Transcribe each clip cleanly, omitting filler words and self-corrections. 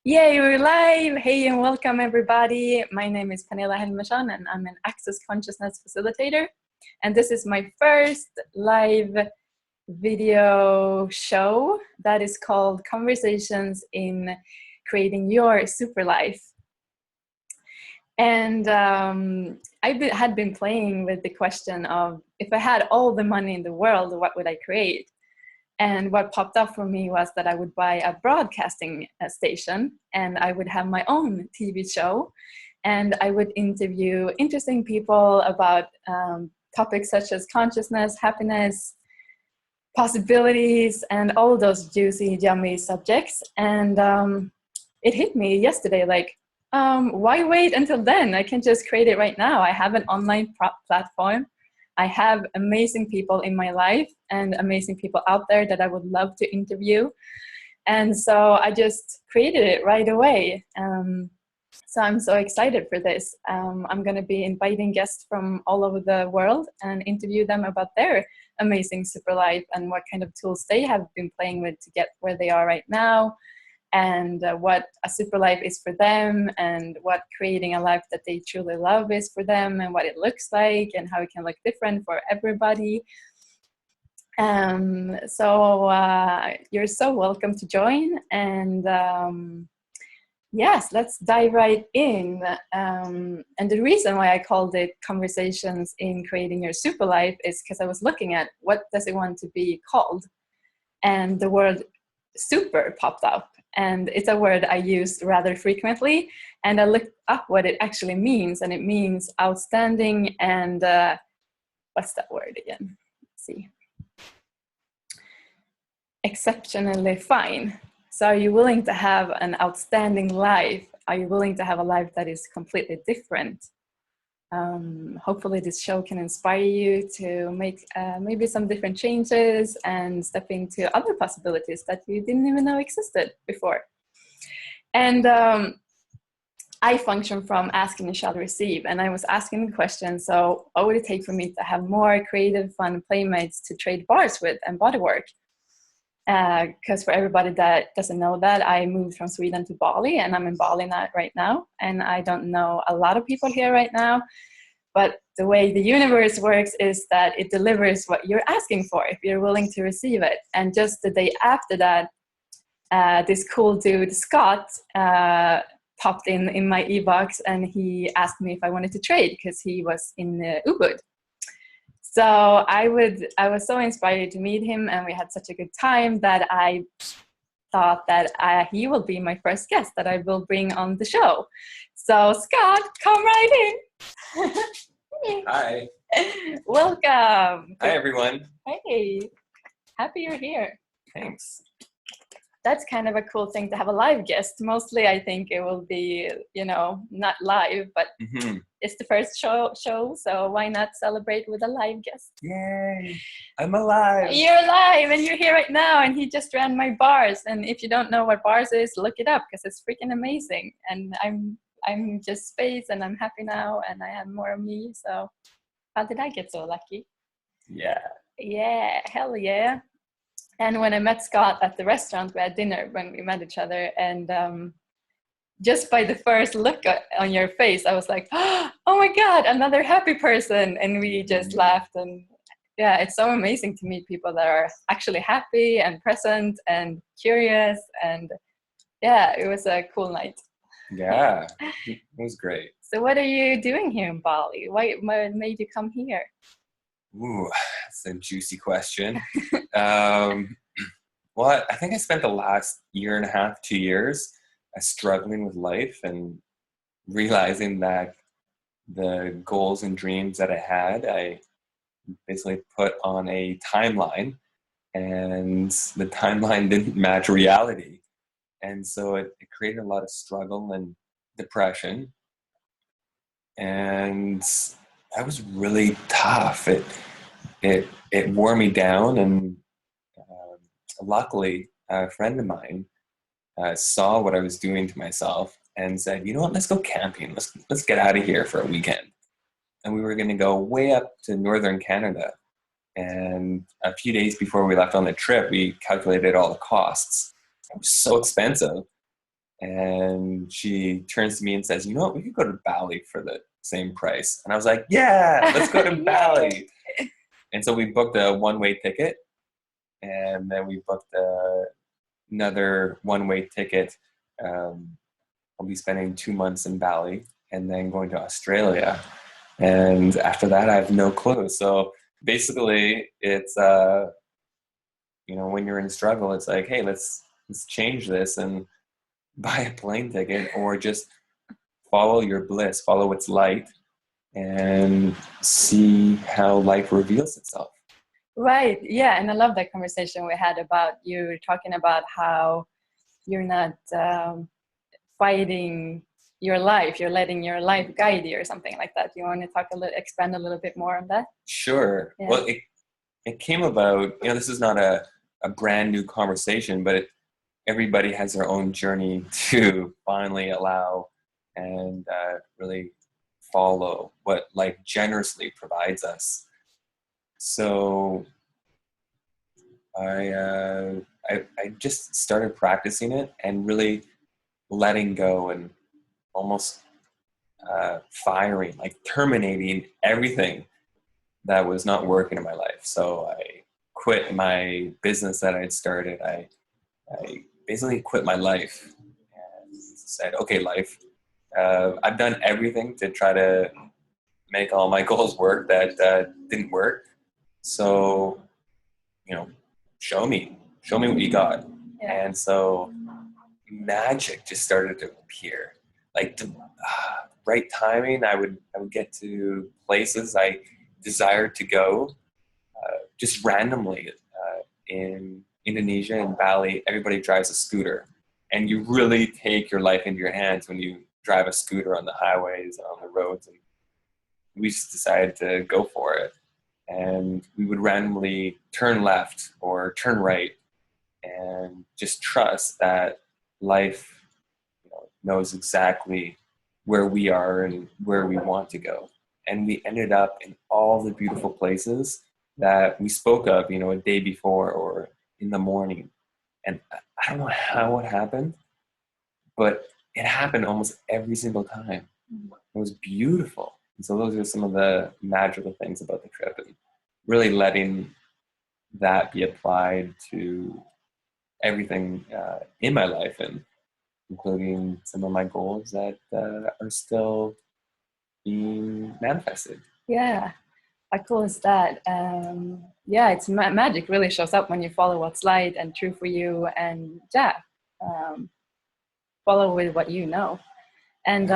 Yay, we're live! Hey and welcome everybody. My name is Pernilla Helmersson and I'm an Access Consciousness Facilitator. And this is my first live video show that is called Conversations in Creating Your Super Life. And I had been playing with the question of, if I had all the money in the world, what would I create? And what popped up for me was that I would buy a broadcasting station and I would have my own TV show and I would interview interesting people about topics such as consciousness, happiness, possibilities, and all those juicy, yummy subjects. And it hit me yesterday, like, why wait until then? I can just create it right now. I have an online platform. I have amazing people in my life and amazing people out there that I would love to interview. And so I just created it right away. So I'm so excited for this. I'm going to be inviting guests from all over the world and interview them about their amazing super life and what kind of tools they have been playing with to get where they are right now, and what a super life is for them, and what creating a life that they truly love is for them, and what it looks like, and how it can look different for everybody. So you're so welcome to join, and yes, let's dive right in. And the reason why I called it Conversations in Creating Your Super Life is because I was looking at what does it want to be called, and the word super popped up. And it's a word I use rather frequently. And I looked up what it actually means. And it means outstanding and, what's that word again? Let's see. Exceptionally fine. So are you willing to have an outstanding life? Are you willing to have a life that is completely different? Hopefully this show can inspire you to make maybe some different changes and step into other possibilities that you didn't even know existed before. And I function from asking you shall receive, and I was asking the question, so what would it take for me to have more creative, fun playmates to trade bars with and bodywork? Because for everybody that doesn't know that, I moved from Sweden to Bali, and I'm in Bali right now, and I don't know a lot of people here right now, but the way the universe works is that it delivers what you're asking for if you're willing to receive it. And just the day after that, this cool dude, Scott, popped in my e-box, and he asked me if I wanted to trade because he was in Ubud. So I was so inspired to meet him, and we had such a good time that I thought that he will be my first guest that I will bring on the show. So Scott, come right in. Hi. Welcome. Hi, everyone. Hey, happy you're here. Thanks. That's kind of a cool thing to have a live guest. Mostly I think it will be, not live, but it's the first show, so why not celebrate with a live guest? Yay! I'm alive! You're alive and you're here right now, and he just ran my bars. And if you don't know what bars is, look it up because it's freaking amazing. And I'm just space, and I'm happy now, and I have more of me. So how did I get so lucky? Yeah, hell yeah. And when I met Scott at the restaurant, we had dinner when we met each other, and just by the first look on your face, I was like, oh my God, another happy person. And we just laughed. And yeah, it's so amazing to meet people that are actually happy and present and curious. And yeah, it was a cool night. Yeah, it was great. So what are you doing here in Bali? What made you come here? Ooh, that's a juicy question. Well, I think I spent the last 1.5 years, 2 years struggling with life and realizing that the goals and dreams that I had, I basically put on a timeline, and the timeline didn't match reality. And so it created a lot of struggle and depression. And that was really tough. It wore me down, and luckily a friend of mine saw what I was doing to myself and said, you know what, let's go camping. Let's get out of here for a weekend. And we were going to go way up to northern Canada. And a few days before we left on the trip, we calculated all the costs. It was so expensive. And she turns to me and says, you know what, we could go to Bali for the same price. And I was like, yeah, let's go to Bali. And so we booked a one-way ticket, and then we booked another one-way ticket. I'll be spending 2 months in Bali and then going to Australia. And after that, I have no clue. So basically, it's when you're in struggle, it's like, hey, let's change this and buy a plane ticket, or just follow your bliss, follow its light, and see how life reveals itself. Right. Yeah. And I love that conversation we had about you talking about how you're not fighting your life, you're letting your life guide you or something like that. You want to expand a little bit more on that? Sure. Yeah. Well, it came about, this is not a brand new conversation, but everybody has their own journey to finally allow and really follow what life generously provides us. So I just started practicing it and really letting go and almost firing, like terminating everything that was not working in my life. So I quit my business that I had started. I basically quit my life and said, okay, life, I've done everything to try to make all my goals work that didn't work. So, show me what you got. Yeah. And so magic just started to appear. Like the right timing, I would get to places I desired to go just randomly. In Indonesia, in Bali, everybody drives a scooter, and you really take your life into your hands when you drive a scooter on the highways and on the roads. And we just decided to go for it, and we would randomly turn left or turn right, and just trust that life knows exactly where we are and where we want to go. And we ended up in all the beautiful places that we spoke of, a day before or in the morning. And I don't know how it happened, but it happened almost every single time. It was beautiful. And so those are some of the magical things about the trip, and really letting that be applied to everything in my life, and including some of my goals that are still being manifested. Yeah. How cool is that? It's magic really shows up when you follow what's light and true for you, and follow with what you know. And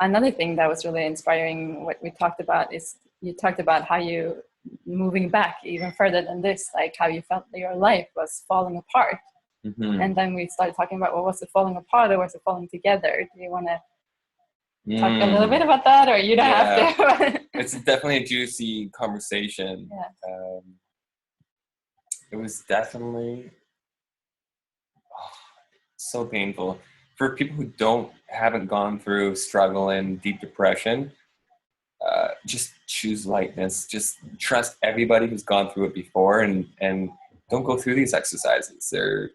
another thing that was really inspiring, what we talked about, is you talked about how you moving back even further than this, like how you felt that your life was falling apart. Mm-hmm. And then we started talking about, well, was it falling apart or was it falling together? Do you want to talk a little bit about that, or you don't have to? It's definitely a juicy conversation. Yeah. It was definitely so painful. For people who haven't gone through struggle and deep depression, just choose lightness. Just trust everybody who's gone through it before, and don't go through these exercises. They're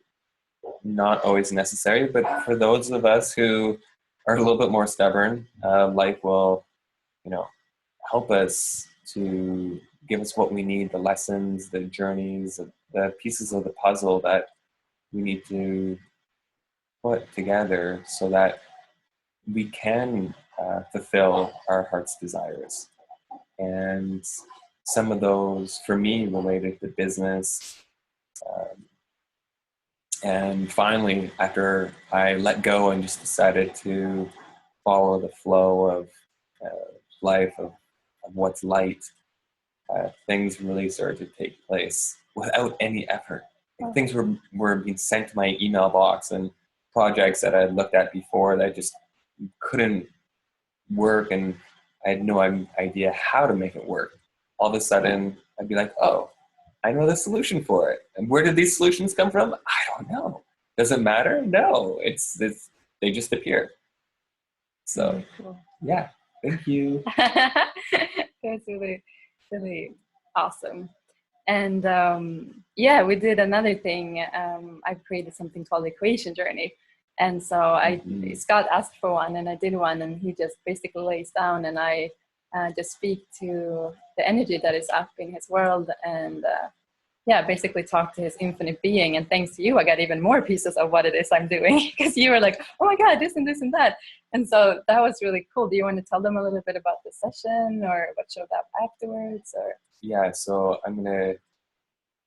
not always necessary, but for those of us who are a little bit more stubborn, life will, help us to give us what we need, the lessons, the journeys, the pieces of the puzzle that we need to put together so that we can fulfill our heart's desires. And some of those, for me, related to business. And finally, after I let go and just decided to follow the flow of life, of what's light, things really started to take place without any effort. Like, things were being sent to my email box, and projects that I had looked at before that just couldn't work, and I had no idea how to make it work. All of a sudden, I'd be like, oh, I know the solution for it. And where did these solutions come from? I don't know. Does it matter? No. It's they just appear. So, cool. Yeah. Thank you. That's really, really awesome. And we did another thing. I've created something called Equation Journey. And so Scott asked for one, and I did one, and he just basically lays down, and I just speak to the energy that is up in his world, and basically talk to his infinite being. And thanks to you, I got even more pieces of what it is I'm doing, because you were like, oh my God, this and this and that. And so that was really cool. Do you want to tell them a little bit about the session or what showed up afterwards? Or Yeah, so I'm going to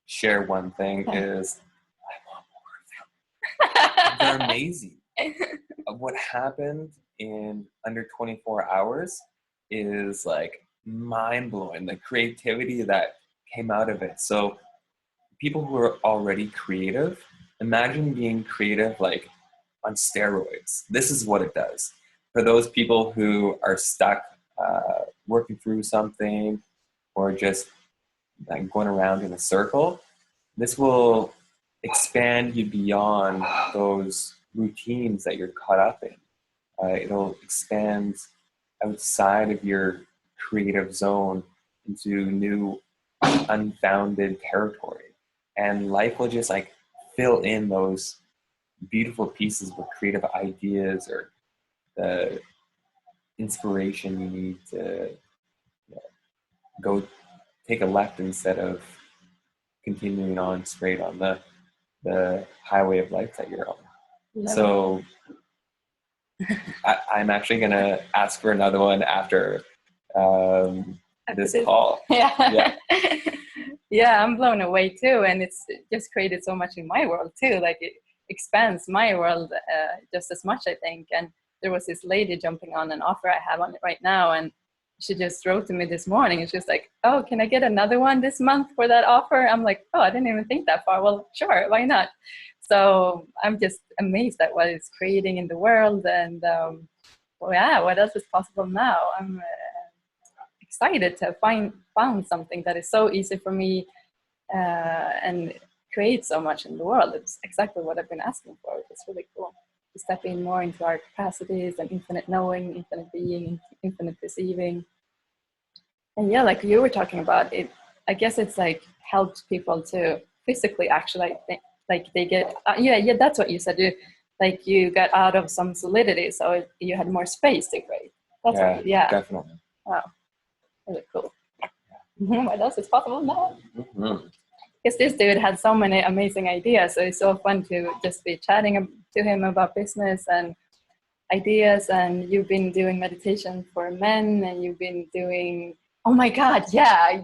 share one thing is I want more of them. They're amazing. What happened in under 24 hours is like mind-blowing, the creativity that came out of it. So people who are already creative, imagine being creative like on steroids. This is what it does. For those people who are stuck working through something or just like going around in a circle, this will expand you beyond those routines that you're caught up in. It'll expand outside of your creative zone into new unfounded territory. And life will just like fill in those beautiful pieces with creative ideas or the inspiration you need to go take a left instead of continuing on straight on the highway of life that you're on. So I'm actually going to ask for another one after this call. Yeah. Yeah, I'm blown away too. And it's just created so much in my world too. Like it expands my world just as much, I think. And there was this lady jumping on an offer I have on it right now. And she just wrote to me this morning. And she was like, oh, can I get another one this month for that offer? I'm like, oh, I didn't even think that far. Well, sure, why not? So I'm just amazed at what it's creating in the world. And what else is possible now? I'm excited to found something that is so easy for me and create so much in the world. It's exactly what I've been asking for. It's really cool to step in more into our capacities and infinite knowing, infinite being, infinite perceiving. And yeah, like you were talking about it, I guess it's like helps people to physically actually like they get that's what you said. You got out of some solidity, so you had more space to create. That's definitely. Wow, really cool. What else is possible now? Because this dude had so many amazing ideas, so it's so fun to just be chatting to him about business and ideas. And you've been doing meditation for men, and you've been doing, oh my God,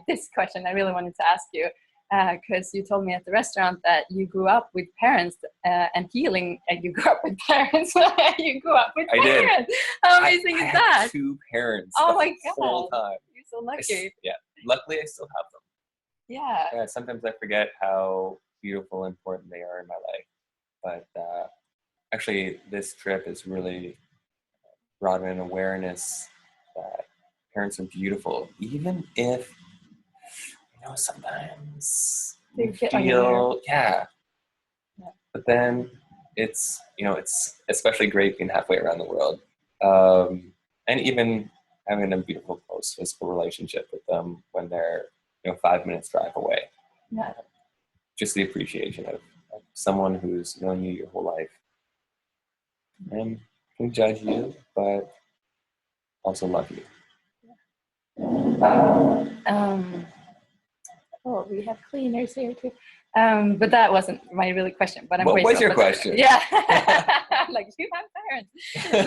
this question I really wanted to ask you, because you told me at the restaurant that you grew up with parents and healing, and you grew up with parents. You grew up with parents. Did. How amazing is that? I had 2 parents oh my God. whole time. You're so lucky. Luckily I still have them. Yeah, sometimes I forget how beautiful and important they are in my life. But actually, this trip has really brought an awareness that parents are beautiful, even if, sometimes you feel, But then it's, it's especially great being halfway around the world. And even having a beautiful, close physical relationship with them when they're 5 minutes drive away. Yeah. Just the appreciation of someone who's known you your whole life and can judge you, but also love you. We have cleaners here too. But that wasn't my really question. But what was your question? Yeah, like you have parents.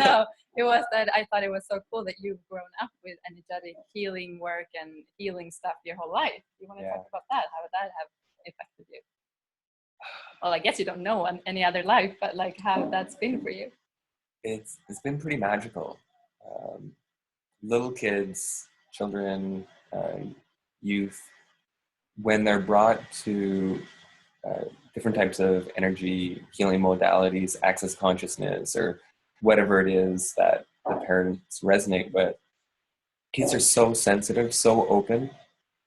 No, it was that I thought it was so cool that you've grown up with energetic healing work and healing stuff your whole life. You want to talk about that? How would that have affected you? Well, I guess you don't know any other life, but like how that's been for you. It's been pretty magical. Little kids, children, youth, when they're brought to different types of energy healing modalities, access consciousness, or whatever it is that the parents resonate with, kids are so sensitive, so open,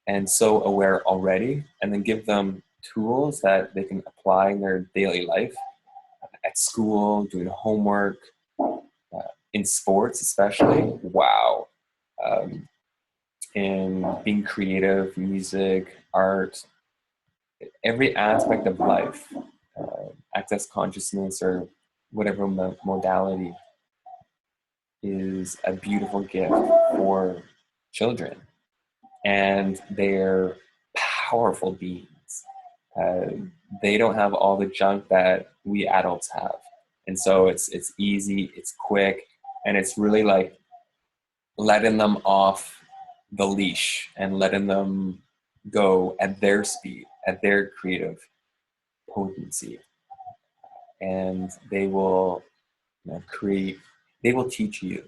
and so aware already, and then give them tools that they can apply in their daily life, at school, doing homework, in sports especially. Wow. In being creative, music, art, every aspect of life, access consciousness, or whatever modality is a beautiful gift for children, and they're powerful beings. They don't have all the junk that we adults have, and so it's easy, it's quick, and it's really like letting them off the leash and letting them go at their speed, at their creative potency, and they will create. They will teach you.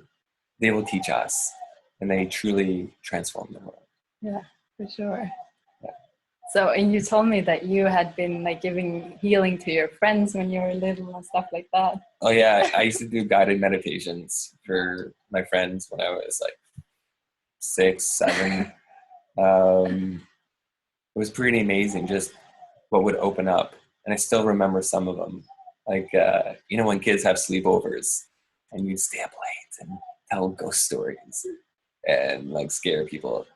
They will teach us, and they truly transform the world. Yeah, for sure. Yeah. So, and you told me that you had been like giving healing to your friends when you were little and stuff like that. Oh yeah, I used to do guided meditations for my friends when I was like 6, 7. It was pretty amazing just what would open up, and I still remember some of them. Like when kids have sleepovers and you stay up late and tell ghost stories and like scare people.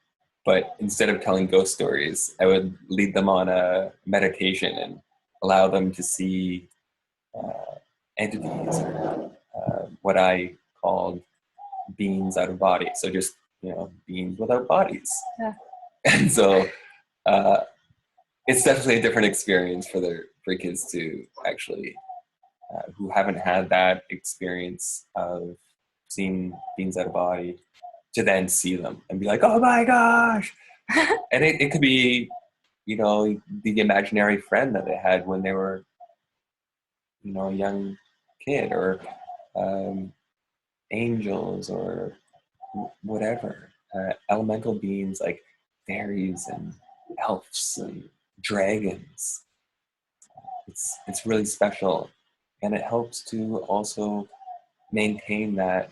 But instead of telling ghost stories, I would lead them on a meditation and allow them to see entities, or what I called beings out of body. So just, beings without bodies. Yeah. And so it's definitely a different experience for kids to actually, who haven't had that experience of seeing beings out of body, to then see them and be like, oh my gosh. And it could be, the imaginary friend that they had when they were, a young kid, or angels, or whatever, elemental beings like fairies and elves and dragons. It's really special, and it helps to also maintain that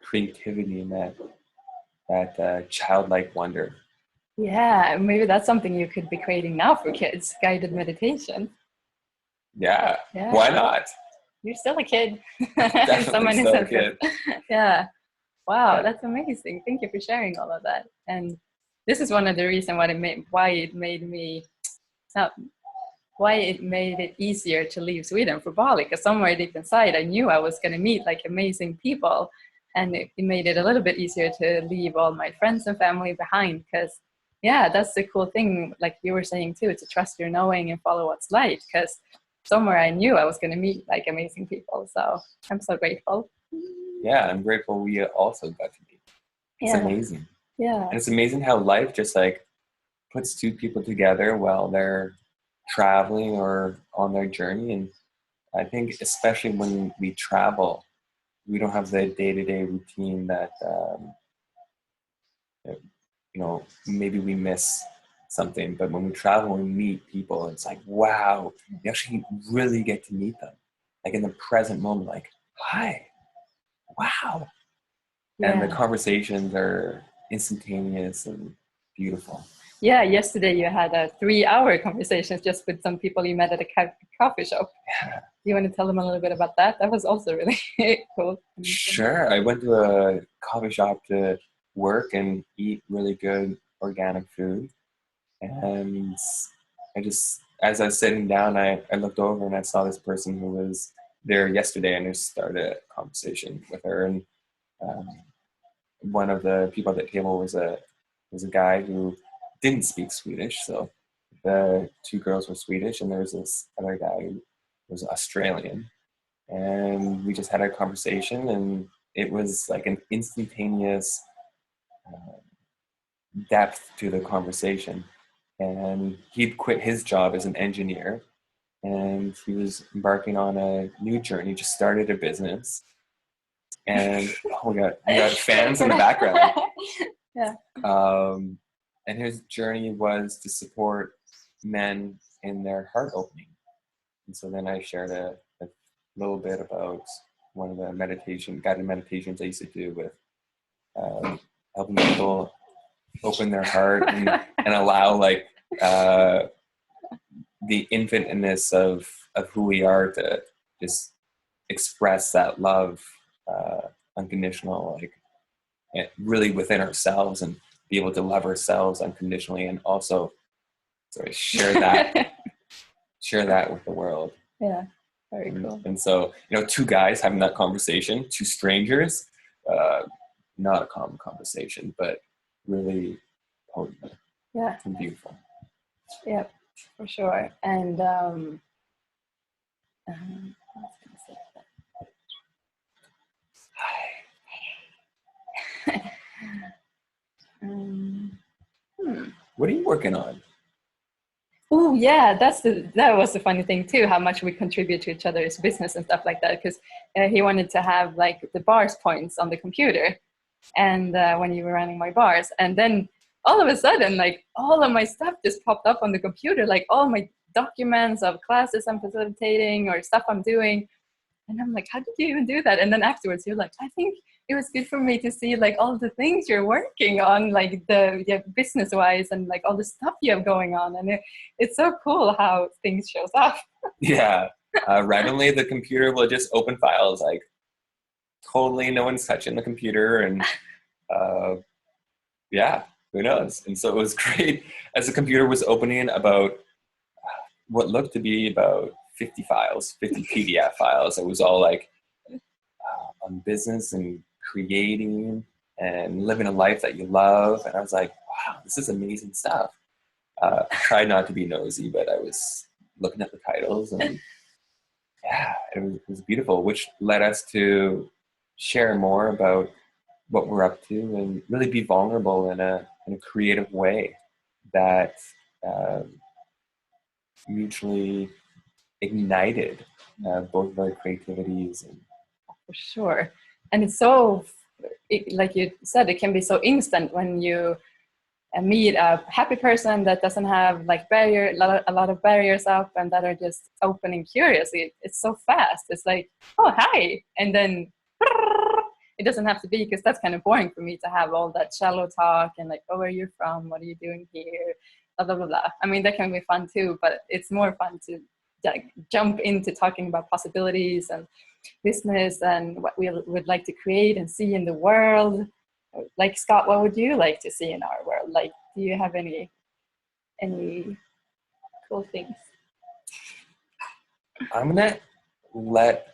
creativity and that childlike wonder. Yeah, maybe that's something you could be creating now for kids, guided meditation. Yeah. Why not? You're still a kid. Definitely still a kid. Yeah. Wow, Yeah. that's amazing. Thank you for sharing all of that. And this is one of the reasons why it made it easier to leave Sweden for Bali, because somewhere deep inside I knew I was going to meet like amazing people, and it made it a little bit easier to leave all my friends and family behind, because that's the cool thing, like you were saying too, to trust your knowing and follow what's light, because somewhere I knew I was going to meet like amazing people. So I'm so grateful. Yeah, I'm grateful we also got to meet. It's amazing. Yeah. And it's amazing how life just like puts two people together while they're traveling or on their journey. And I think especially when we travel, we don't have the day-to-day routine that maybe we miss something. But when we travel and meet people, it's like, wow, you actually really get to meet them, like in the present moment, like, hi, wow. And the conversations are instantaneous and beautiful. Yeah, yesterday you had a 3-hour conversation just with some people you met at a coffee shop. Yeah. Do you want to tell them a little bit about that? That was also really cool. Sure. I went to a coffee shop to work and eat really good organic food. And as I was sitting down, I looked over and I saw this person who was there yesterday, and I just started a conversation with her. And one of the people at the table was a guy who didn't speak Swedish. So the two girls were Swedish, and there was this other guy who was Australian. And we just had a conversation, and it was like an instantaneous depth to the conversation. And he'd quit his job as an engineer, and he was embarking on a new journey, just started a business. And we got fans in the background. Yeah. And his journey was to support men in their heart opening. And so then I shared a little bit about one of the guided meditations I used to do with helping people open their heart and allow like the infiniteness of who we are to just express that love, unconditional, like really within ourselves, and be able to love ourselves unconditionally, and also share that with the world. Yeah, Very cool. And so, you know, two guys having that conversation, two strangers, not a common conversation, but really potent. Yeah. And beautiful. Yeah, for sure. And I was gonna say that. What are you working on? Oh yeah, that was the funny thing too. How much we contribute to each other's business and stuff like that. Because he wanted to have like the bars points on the computer, and when you were running my bars, and then all of a sudden, like all of my stuff just popped up on the computer, like all my documents of classes I'm facilitating or stuff I'm doing. And I'm like, how did you even do that? And then afterwards, you're like, I think it was good for me to see like all the things you're working on, like business wise, and like all the stuff you have going on. And it's so cool how things shows up. Yeah. Randomly, the computer will just open files, like totally no one's touching the computer. And yeah, who knows? And so it was great as the computer was opening about what looked to be about 50 files, 50 PDF files. It was all like on business and creating and living a life that you love. And I was like, wow, this is amazing stuff. I tried not to be nosy, but I was looking at the titles, and yeah, it was beautiful, which led us to share more about what we're up to and really be vulnerable in a creative way that mutually ignited both of our creativities. And For sure. And it's so, like you said, it can be so instant when you meet a happy person that doesn't have like a lot of barriers up, and that are just open and curious. It's so fast. It's like, oh, hi. And then it doesn't have to be, because that's kind of boring for me to have all that shallow talk and like, oh, where are you from? What are you doing here? Blah, blah, blah, blah. I mean, that can be fun too, but it's more fun to jump into talking about possibilities and business and what we would like to create and see in the world. Like, Scott, what would you like to see in our world? Like, do you have any cool things? I'm gonna let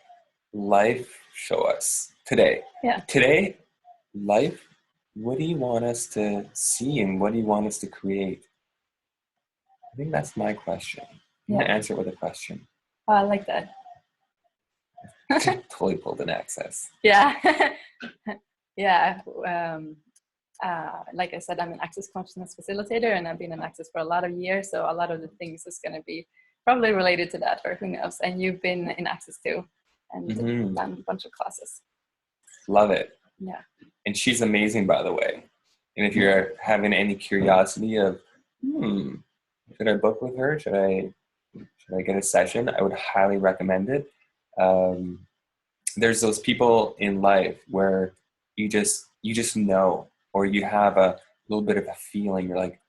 life show us today. Yeah. Today, life, what do you want us to see and what do you want us to create? I think that's my question. I'm gonna answer it with a question. Oh, I like that. Totally pulled an access. Yeah. Yeah. Like I said, I'm an access consciousness facilitator, and I've been in access for a lot of years. So a lot of the things is going to be probably related to that, or who knows. And you've been in access too, and done a bunch of classes. Love it. Yeah. And she's amazing, by the way. And if you're having any curiosity of, should I book with her? Should I get a session? I would highly recommend it. There's those people in life where you just know, or you have a little bit of a feeling. You're like,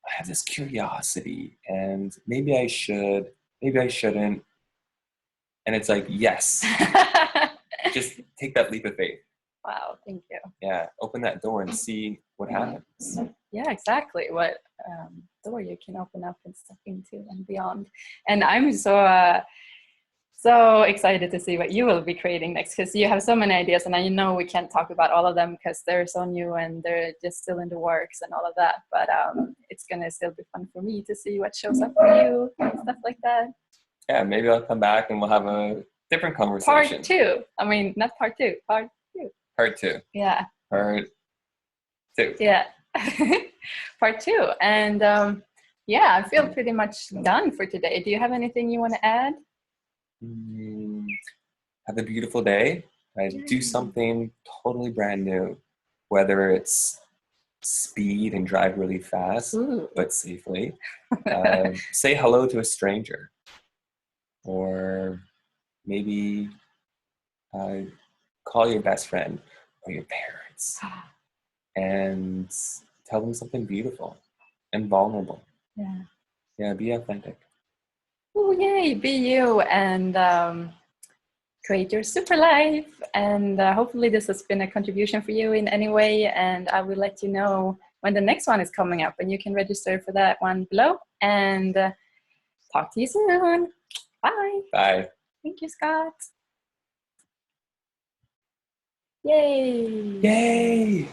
I have this curiosity, and maybe I should, maybe I shouldn't. And it's like, yes, just take that leap of faith. Wow, thank you. Yeah, open that door and see what happens. Yeah, exactly. What door you can open up and step into and beyond. And I'm so excited to see what you will be creating next, because you have so many ideas, and I know we can't talk about all of them because they're so new and they're just still in the works and all of that. But it's gonna still be fun for me to see what shows up for you and stuff like that. Yeah, maybe I'll come back and we'll have a different conversation. Part 2. I mean, not part 2. Part 2. Part 2. Yeah. Part 2. Yeah. Part 2. And yeah, I feel pretty much done for today. Do you have anything you want to add? Have a beautiful day. Do something totally brand new, whether it's speed and drive really fast, but safely. Say hello to a stranger, or maybe call your best friend or your parents and tell them something beautiful and vulnerable. Yeah, be authentic. Oh, yay, be you, and create your super life. And hopefully this has been a contribution for you in any way, and I will let you know when the next one is coming up, and you can register for that one below. And talk to you soon. Bye. Bye. Thank you, Scott. Yay! Yay!